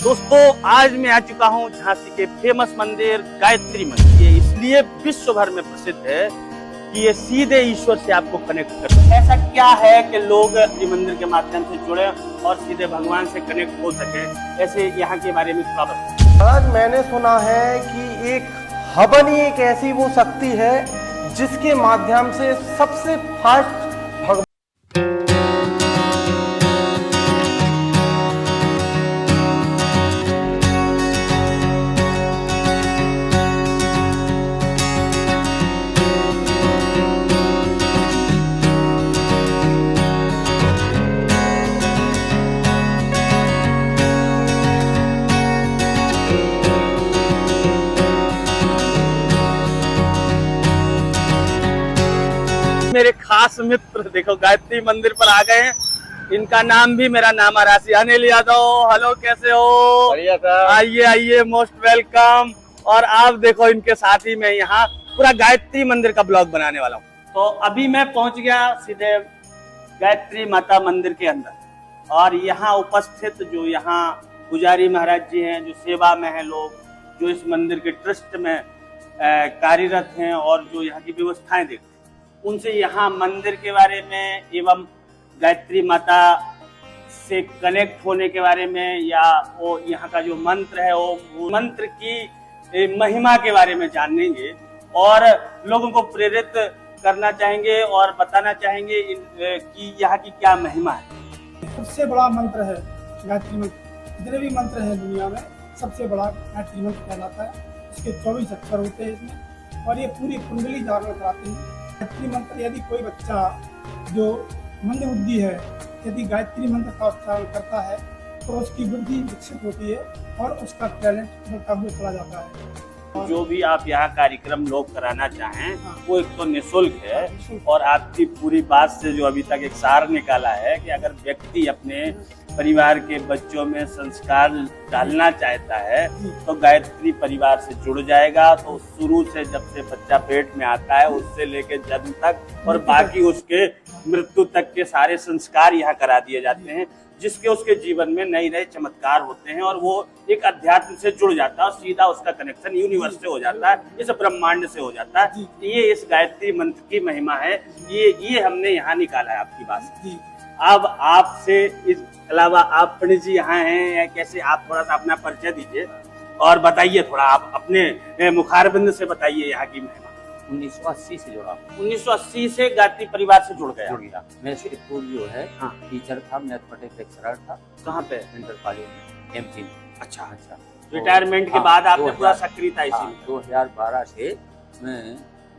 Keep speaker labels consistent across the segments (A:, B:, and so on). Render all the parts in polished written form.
A: दोस्तों आज मैं आ चुका हूँ झांसी के फेमस मंदिर गायत्री मंदिर। ये इसलिए विश्व भर में प्रसिद्ध है कि ये सीधे ईश्वर से आपको कनेक्ट करता है। ऐसा क्या है कि लोग ये मंदिर के माध्यम से जुड़े और सीधे भगवान से कनेक्ट हो सके, ऐसे यहाँ के बारे में थोड़ा बताएं।
B: महाराज मैंने सुना है कि एक हवन ही एक ऐसी वो शक्ति है जिसके माध्यम से सबसे फास्ट
A: मेरे खास मित्र देखो गायत्री मंदिर पर आ गए हैं। इनका नाम भी मेरा नाम राशि अनिल यादव। हेलो, कैसे हो?
C: बढ़िया सर।
A: आइए आइए, मोस्ट वेलकम। और आप देखो इनके साथ ही मैं यहाँ पूरा गायत्री मंदिर का ब्लॉग बनाने वाला हूँ। तो अभी मैं पहुंच गया सीधे गायत्री माता मंदिर के अंदर, और यहाँ उपस्थित जो यहाँ पुजारी महाराज जी हैं, जो सेवा में हैं लोग, जो इस मंदिर के ट्रस्ट में कार्यरत हैं और जो यहाँ की व्यवस्थाएं देखते हैं, उनसे यहाँ मंदिर के बारे में एवं गायत्री माता से कनेक्ट होने के बारे में, या वो यहाँ का जो मंत्र है वो मंत्र की महिमा के बारे में जानेंगे और लोगों को प्रेरित करना चाहेंगे और बताना चाहेंगे कि यहाँ की क्या महिमा है।
D: सबसे बड़ा मंत्र है गायत्री मंत्र। जितने भी मंत्र हैं दुनिया में सबसे बड़ा गायत्री मंत्र कहलाता है। इसके 24 अक्षर होते हैं इसमें, और ये पूरी कुंडली धारण कराते हैं। गायत्री मंत्र यदि कोई बच्चा जो मंदबुद्धि है, यदि गायत्री मंत्र का उच्चारण करता है तो उसकी बुद्धि विकसित होती है और उसका टैलेंट बढ़ता हुआ चला जाता है।
A: जो भी आप यहाँ कार्यक्रम लोग कराना चाहें,
D: हाँ।
A: वो एक तो निःशुल्क है, और आपकी पूरी बात से जो अभी तक एक सार निकाला है कि अगर व्यक्ति अपने परिवार के बच्चों में संस्कार डालना चाहता है तो गायत्री परिवार से जुड़ जाएगा। तो शुरू से जब से बच्चा पेट में आता है उससे लेकर जन्म तक और बाकी उसके मृत्यु तक के सारे संस्कार यहाँ करा दिए जाते हैं, जिसके उसके जीवन में नए नए चमत्कार होते हैं और वो एक अध्यात्म से जुड़ जाता है और सीधा उसका कनेक्शन यूनिवर्स से हो जाता है, इस ब्रह्मांड से हो जाता है। ये इस गायत्री मंत्र की महिमा है। ये हमने यहाँ निकाला है आपकी बात से। अब आपसे इस अलावा आप पंडित जी यहाँ हैं या कैसे, आप थोड़ा सा अपना परिचय दीजिए और बताइए थोड़ा, आप अपने मुखारबिंद से बताइए यहाँ की महिमा।
C: 1980 से जुड़ा।
A: 1980 से गायत्री परिवार से जुड़ गया।
C: मैं इसके पूर्व जो है
A: हाँ।
C: टीचर था, मैथमेटिक्स लेक्चरर था।
A: कहाँ पे?
C: इंटर कॉलेज में, एमपी।
A: अच्छा। रिटायरमेंट के बाद आपने पूरा सक्रिय था इसी में।
C: 2012 से मैं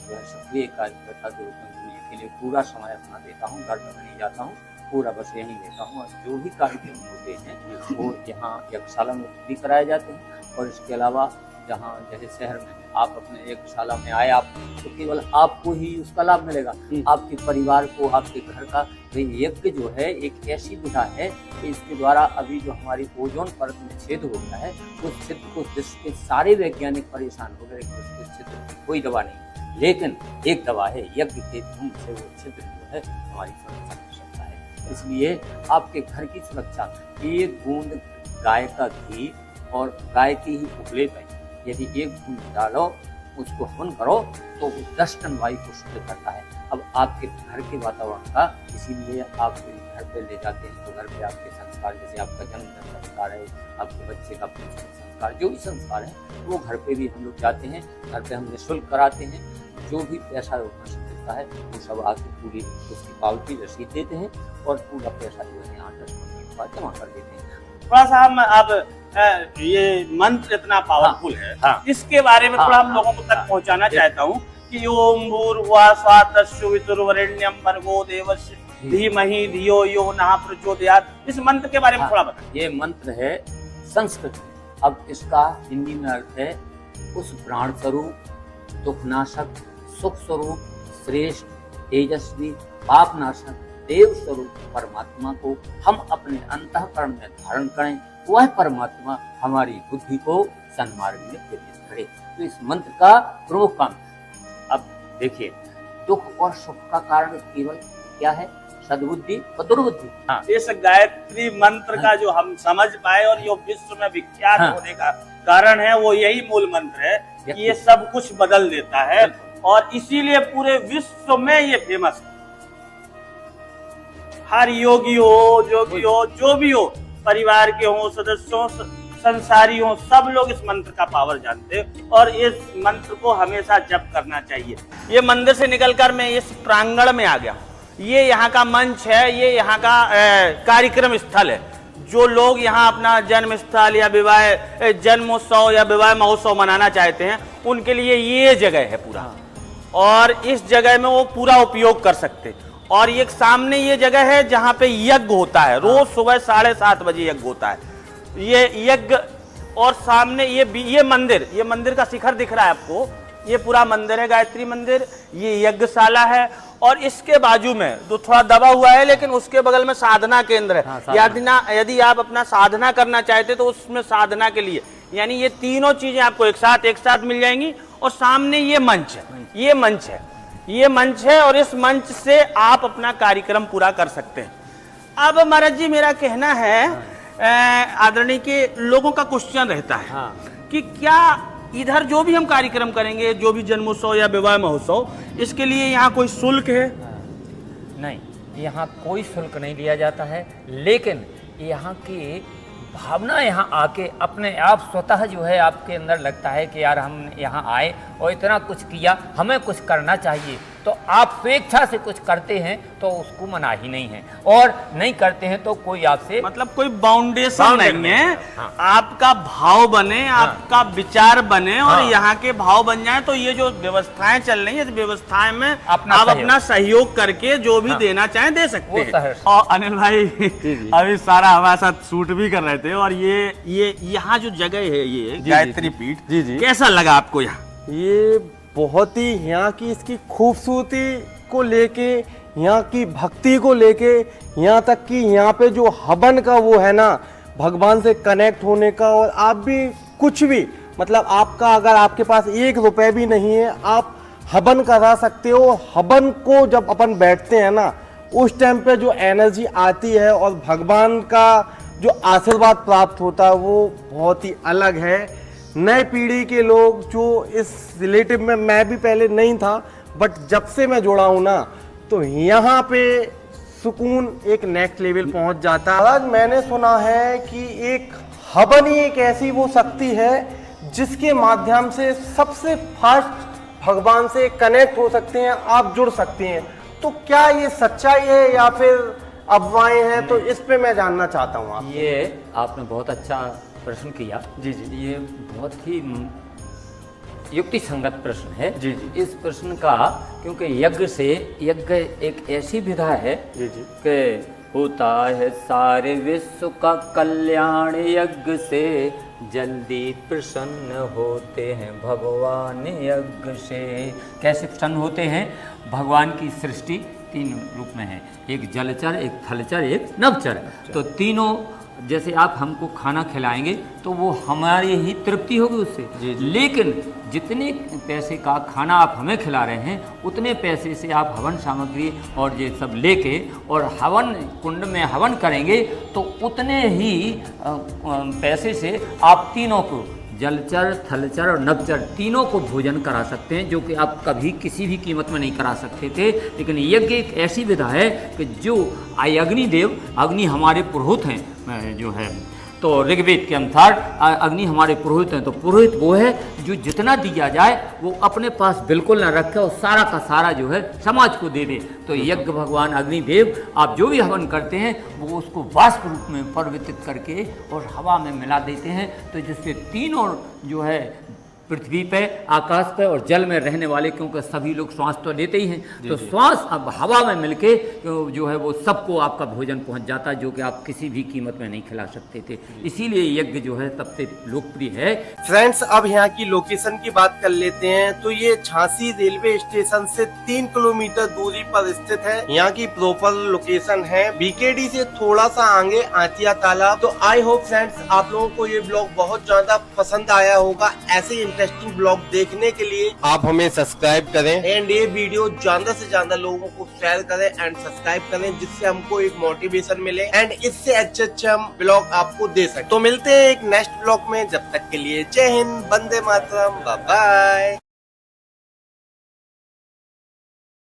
C: जो है सक्रिय कार्यकर्ता के रूप में जुड़ने के लिए पूरा समय अपना देता हूँ। घर में नहीं जाता हूँ, पूरा बस यहीं रहता हूँ। और जो भी कार्यक्रम होते हैं वो यहाँ यज्ञशाला में भी कराए जाते हैं। और इसके अलावा जहाँ जैसे शहर में आप अपने यज्ञशाला में आए आप, तो केवल आपको ही उसका लाभ मिलेगा, आपके परिवार को, आपके घर का। यज्ञ जो है एक ऐसी विधा है कि इसके द्वारा अभी जो हमारी ओजोन परत में छेद हो गया है, उस छेद को विश्व के सारे वैज्ञानिक परेशान हो गए कि उस छेद की कोई दवा नहीं, लेकिन एक दवा है, यज्ञ के धूम से वो छिद्र जो है हमारी सुरक्षा कर सकता है। इसलिए आपके घर की सुरक्षा एक बूंद गाय का घी और गाय की ही उपले में यदि एक बूंद डालो, उसको हवन करो, तो वो 10 टन वायु को शुद्ध करता है। अब आपके घर के वातावरण का, इसीलिए आप घर पे ले जाते हैं तो घर पे आपके संस्कार, जैसे आपका जन्मदिन संस्कार है, आपके बच्चे का संस्कार, जो भी संस्कार है वो घर पे भी हम लोग जाते हैं। घर पे हम निःशुल्क कराते हैं। जो भी पैसा मिलता है वो सब आपकी पूरी उसकी पावती रसीद देते हैं और पूरा पैसा जो है 8-10 महीने के बाद जमा कर देते हैं।
A: थोड़ा सा हम अब ये मंत्र इतना पावरफुल है,
C: हाँ।
A: इसके बारे में थोड़ा हम लोगों को तक पहुंचाना चाहता हूँ कि ओम भूर्भुवः स्वः तत्सवितुर्वरेण्यं भर्गो देवस्य धीमहि धियो यो नः प्रचोदयात्। इस मंत्र के बारे में थोड़ा बताइए।
C: ये मंत्र है संस्कृत में। अब इसका हिंदी में अर्थ है, उस प्राण स्वरूप, दुखनाशक, सुख स्वरूप, श्रेष्ठ, तेजस्वी, पापनाशक, देव स्वरूप परमात्मा को हम अपने अंतःकरण में धारण करें। वह परमात्मा हमारी बुद्धि को सन्मार्ग में प्रेरित करे। तो इस मंत्र का प्रमुख काम। अब देखिए, दुख और सुख का कारण केवल क्या है? सद्बुद्धि और दुर्बुद्धि। हाँ
A: इस गायत्री मंत्र का जो हम समझ पाए और ये विश्व में विख्यात होने का कारण है वो यही मूल मंत्र है कि ये सब कुछ बदल देता है और इसीलिए पूरे विश्व में ये फेमस है। हर योगी हो, जोगी हो, जो भी हो, परिवार के हो, सदस्यों, संसारी हो, सब लोग इस मंत्र का पावर जानते हैं और इस मंत्र को हमेशा जप करना चाहिए। ये मंदिर से निकलकर मैं इस प्रांगण में आ गया। ये यहाँ का मंच है, ये यहाँ का कार्यक्रम स्थल है। जो लोग यहाँ अपना जन्म स्थल या विवाह जन्मोत्सव या विवाह महोत्सव मनाना चाहते हैं उनके लिए ये जगह है पूरा, और इस जगह में वो पूरा उपयोग कर सकते। और ये सामने ये जगह है जहाँ पे यज्ञ होता है, रोज सुबह 7:30 बजे यज्ञ होता है। ये यज्ञ और सामने ये मंदिर का शिखर दिख रहा है आपको, ये पूरा मंदिर है गायत्री मंदिर, ये यज्ञशाला है। और इसके बाजू में तो थोड़ा दबा हुआ है लेकिन उसके बगल में साधना केंद्र है। यदि आप अपना साधना करना चाहते तो उसमें साधना के लिए यानी ये तीनों चीजें आपको एक साथ मिल जाएंगी। और सामने ये मंच है और इस मंच से आप अपना कार्यक्रम पूरा कर सकते हैं। अब महाराज जी मेरा कहना है आदरणीय के लोगों का क्वेश्चन रहता है कि क्या इधर जो भी हम कार्यक्रम करेंगे, जो भी जन्मोत्सव या विवाह महोत्सव, इसके लिए यहाँ कोई शुल्क है?
C: नहीं, यहाँ कोई शुल्क नहीं लिया जाता है, लेकिन यहाँ की भावना यहाँ आके अपने आप स्वतः जो है आपके अंदर लगता है कि यार हम यहाँ आए और इतना कुछ किया, हमें कुछ करना चाहिए। तो आप स्वेच्छा से कुछ करते हैं तो उसको मना ही नहीं है, और नहीं करते हैं तो कोई आपसे
A: मतलब कोई बाउंडेशन नहीं है। आपका भाव बने, आपका विचार बने और यहाँ के भाव बन जाए तो ये जो व्यवस्थाएं चल रही है, व्यवस्थाएं में आप अपना सहयोग करके जो भी देना चाहें दे सकते हैं। और अनिल भाई अभी सारा हमारे साथ शूट भी कर रहे थे और ये यहाँ जो जगह है ये गायत्री पीठ, कैसा लगा आपको?
B: ये बहुत ही यहाँ की इसकी खूबसूरती को लेके, यहाँ की भक्ति को लेके, यहाँ तक कि यहाँ पे जो हवन का वो है ना, भगवान से कनेक्ट होने का, और आप भी कुछ भी मतलब आपका अगर आपके पास 1 रुपए भी नहीं है आप हवन करा सकते हो। हवन को जब अपन बैठते हैं ना उस टाइम पे जो एनर्जी आती है और भगवान का जो आशीर्वाद प्राप्त होता है वो बहुत ही अलग है। नई पीढ़ी के लोग जो इस रिलेटिव में, मैं भी पहले नहीं था बट जब से मैं जुड़ा हूं ना, तो यहाँ पे सुकून एक नेक्स्ट लेवल पहुंच जाता है। आज मैंने सुना है कि एक हवन ही एक ऐसी वो शक्ति है जिसके माध्यम से सबसे फास्ट भगवान से कनेक्ट हो सकते हैं, आप जुड़ सकते हैं। तो क्या ये सच्चाई है या फिर अफवाहें हैं? तो इस पे मैं जानना चाहता हूँ आप।
C: ये आपने बहुत अच्छा प्रश्न किया। जी, ये बहुत ही युक्ति संगत प्रश्न है। इस प्रश्न का, क्योंकि यज्ञ एक ऐसी विधा है कि होता है सारे विश्व का कल्याण यज्ञ से, जल्दी प्रसन्न होते हैं भगवान यज्ञ से। कैसे प्रसन्न होते हैं? भगवान की सृष्टि 3 रूप में है, एक जलचर, एक थलचर, एक नभचर। तो तीनों, जैसे आप हमको खाना खिलाएंगे तो वो हमारी ही तृप्ति होगी उससे। लेकिन जितने पैसे का खाना आप हमें खिला रहे हैं उतने पैसे से आप हवन सामग्री और ये सब लेके और हवन कुंड में हवन करेंगे तो उतने ही पैसे से आप तीनों को, जलचर, थलचर और नभचर, तीनों को भोजन करा सकते हैं, जो कि आप कभी किसी भी कीमत में नहीं करा सकते थे। लेकिन यज्ञ एक ऐसी विधा है कि जो अग्निदेव, अग्नि हमारे पुरोहित हैं जो है, तो ऋग्वेद के अनुसार अग्नि हमारे पुरोहित हैं। तो पुरोहित वो है जो जितना दिया जाए वो अपने पास बिल्कुल ना रखे और सारा का सारा जो है समाज को दे दे। तो यज्ञ भगवान अग्निदेव, आप जो भी हवन करते हैं वो उसको वाष्प रूप में परिवर्तित करके और हवा में मिला देते हैं, तो जिससे तीनों जो है पृथ्वी पे, आकाश पे और जल में रहने वाले, क्योंकि सभी लोग श्वास तो लेते ही हैं, तो श्वास अब हवा में मिलके जो है वो सबको आपका भोजन पहुंच जाता है, जो कि आप किसी भी कीमत में नहीं खिला सकते थे। इसीलिए यज्ञ जो है सबसे लोकप्रिय है।
B: फ्रेंड्स, अब यहाँ की लोकेशन की बात कर लेते हैं। तो ये झांसी रेलवे स्टेशन से 3 किलोमीटर दूरी पर स्थित है। यहाँ की प्रॉपर लोकेशन है बीकेडी से थोड़ा सा आगे आंतिया तालाब। तो आई होप फ्रेंड्स आप लोगों को ये ब्लॉग बहुत ज्यादा पसंद आया होगा। ऐसे इंटरेस्टिंग ब्लॉग देखने के लिए आप हमें सब्सक्राइब करें एंड ये वीडियो ज्यादा से ज्यादा लोगों को शेयर करें एंड सब्सक्राइब करें, जिससे हमको एक मोटिवेशन मिले एंड इससे अच्छे हम ब्लॉग आपको दे सकें। तो मिलते हैं एक नेक्स्ट ब्लॉग में, जब तक के लिए जय हिंद, वंदे मातरम, बाय बाय।